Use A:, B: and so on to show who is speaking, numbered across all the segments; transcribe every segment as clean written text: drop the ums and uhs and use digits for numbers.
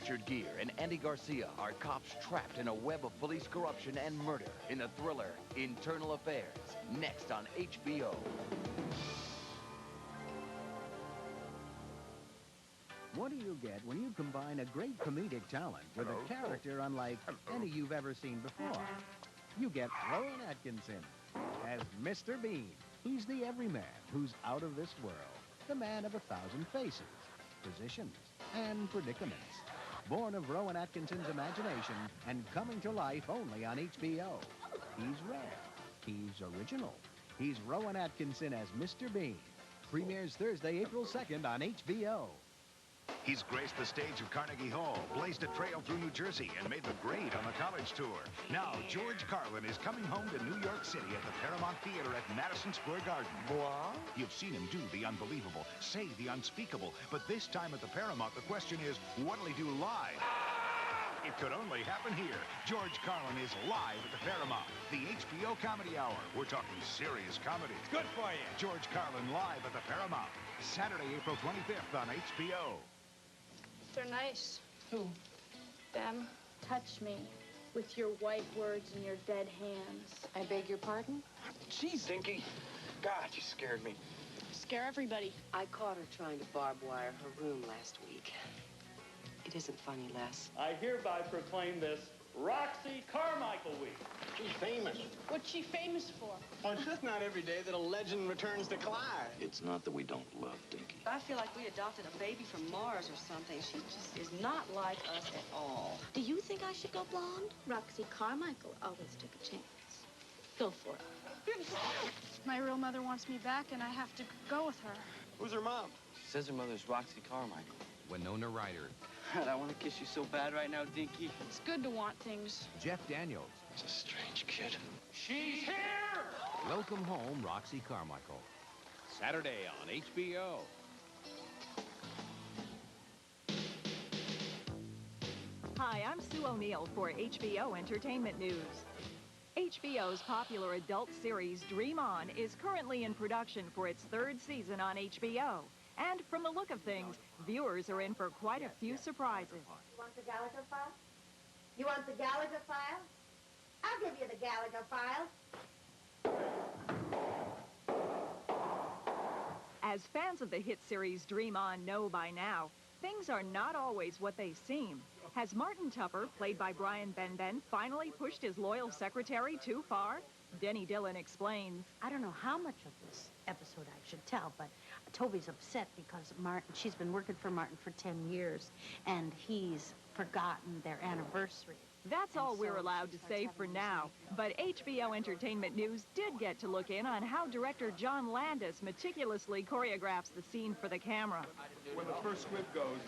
A: Richard Gere and Andy Garcia are cops trapped in a web of police corruption and murder in the thriller Internal Affairs, next on HBO.
B: What do you get when you combine a great comedic talent with a character unlike any you've ever seen before? You get Rowan Atkinson as Mr. Bean. He's the everyman who's out of this world, the man of 1,000 faces, positions, and predicaments. Born of Rowan Atkinson's imagination and coming to life only on HBO. He's rare. He's original. He's Rowan Atkinson as Mr. Bean. Premieres Thursday, April 2nd on HBO.
C: He's graced the stage of Carnegie Hall, blazed a trail through New Jersey, and made the grade on the college tour. Now, George Carlin is coming home to New York City at the Paramount Theater at Madison Square Garden. What? You've seen him do the unbelievable, say the unspeakable. But this time at the Paramount, the question is, what'll he do live? It could only happen here. George Carlin is live at the Paramount. The HBO Comedy Hour. We're talking serious comedy.
D: It's good for you.
C: George Carlin live at the Paramount. Saturday, April 25th on HBO.
E: They're nice.
F: Who?
E: Them.
F: Touch me with your white words and your dead hands.
G: I beg your pardon?
D: Jeez, Dinky. God, you scared me.
E: Scare everybody.
G: I caught her trying to barbed wire her room last week. It isn't funny, Les.
H: I hereby proclaim this Roxy Carmichael Week.
D: She's famous.
E: What's she famous for?
D: Well, it's just not every day that a legend returns to Clyde.
I: It's not that we don't love Dinky.
G: I feel like we adopted a baby from Mars or something. She just is not like us at all.
F: Do you think I should go blonde? Roxy Carmichael always took a chance. Go for it.
E: My real mother wants me back, and I have to go with her.
D: Who's her mom?
I: She says her mother's Roxy Carmichael.
J: Winona Ryder.
I: God, I want to kiss you so bad right now, Dinky.
E: It's good to want things.
B: Jeff Daniels.
I: It's a strange kid.
H: She's here!
J: Welcome home, Roxy Carmichael. Saturday on HBO.
K: Hi, I'm Sue O'Neill for HBO Entertainment News. HBO's popular adult series Dream On is currently in production for its 3rd season on HBO. And from the look of things, viewers are in for quite a few surprises.
L: You want the Gallagher file? You want the Gallagher file? I'll give you the Gallagher file.
K: As fans of the hit series Dream On know by now, things are not always what they seem. Has Martin Tupper, played by Brian Benben, finally pushed his loyal secretary too far? Denny Dillon explains.
M: I don't know how much of this episode I should tell, but Toby's upset because she's been working for Martin for 10 years, and he's forgotten their anniversary.
K: That's all we're allowed to say for now. But HBO Entertainment News did get to look in on how director John Landis meticulously choreographs the scene for the camera.
N: When the first squid goes,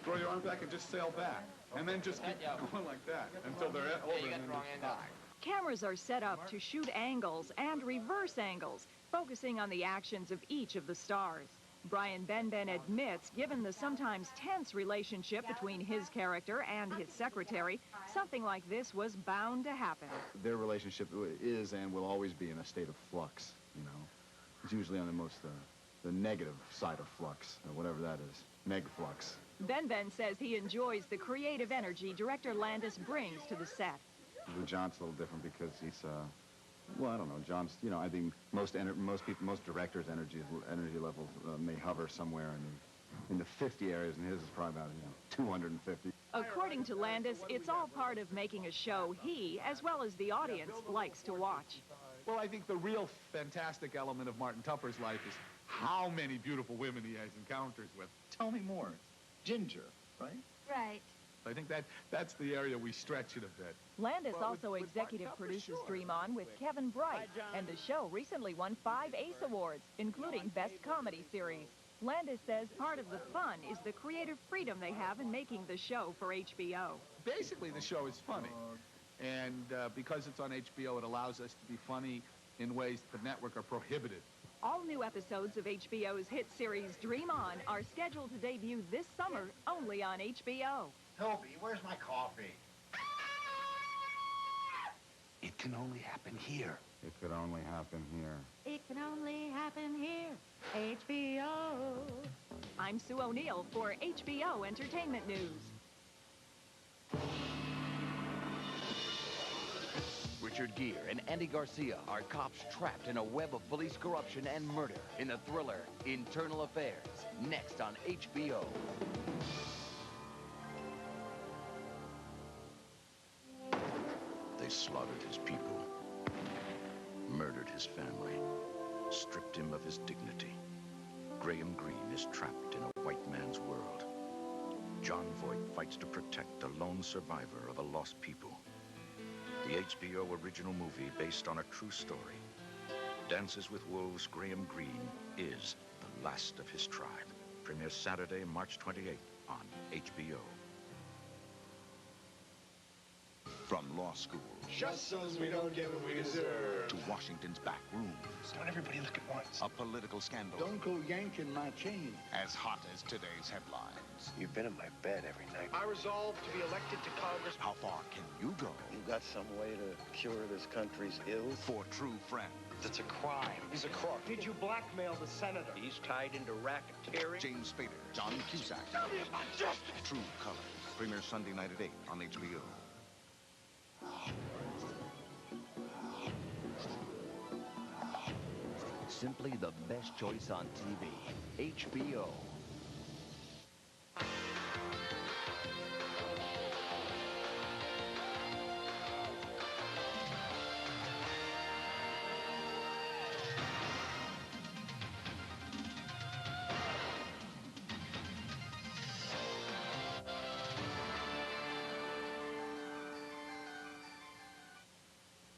N: throw your arm back and just sail back. And then just keep going like that until they're over and then just die.
K: Cameras are set up to shoot angles and reverse angles, focusing on the actions of each of the stars. Brian Benben admits, given the sometimes tense relationship between his character and his secretary, something like this was bound to happen.
O: Their relationship is and will always be in a state of flux, you know. It's usually on the negative side of flux, whatever that is, neg-flux.
K: Benben says he enjoys the creative energy director Landis brings to the set.
O: With John's a little different because he's, well, I don't know. John's, you know, I think most directors' energy levels may hover somewhere in the 50 areas, and his is probably about, 250.
K: According to Landis, it's all part of making a show he, as well as the audience, likes to watch.
N: Well, I think the real fantastic element of Martin Tupper's life is how many beautiful women he has encounters with. Tell me more. Ginger, right?
L: Right.
N: I think that's the area we stretch it a bit.
K: Landis also executive produces Dream On with Kevin Bright, and the show recently won 5 Ace Awards, including Best Comedy Series. Landis says part of the fun is the creative freedom they have in making the show for HBO.
N: Basically, the show is funny, and because it's on HBO, it allows us to be funny in ways the network are prohibited.
K: All new episodes of HBO's hit series Dream On are scheduled to debut this summer only on HBO.
P: Toby, where's my coffee?
C: It can only happen here.
O: It could only happen here.
M: It can only happen here. HBO.
K: I'm Sue O'Neill for HBO Entertainment News.
A: Richard Gere and Andy Garcia are cops trapped in a web of police corruption and murder in the thriller Internal Affairs, next on HBO.
Q: They slaughtered his people, murdered his family, stripped him of his dignity. Graham Greene is trapped in a white man's world. John Voight fights to protect the lone survivor of a lost people. The HBO original movie based on a true story. Dances with Wolves' Graham Greene is the last of his tribe. Premieres Saturday, March 28th on HBO.
C: From law school
D: Just so we don't get what we deserve.
C: to Washington's back rooms.
D: Don't everybody look at once.
C: A political scandal
P: Don't go yanking my chain.
C: as hot as today's headlines.
I: You've been in my bed every night.
D: I resolve to be elected to Congress.
C: How far can you go
I: You got some way to cure this country's ills?
C: for true friends?
D: It's a crime. He's a crook. Did you blackmail the senator?
I: He's tied into racketeering.
C: James Spader, John Cusack.
D: Tell me about justice.
C: True Colors. Premieres Sunday night at 8 on HBO.
A: Simply the best choice on TV. HBO.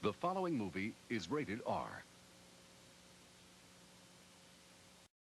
J: The following movie is rated R.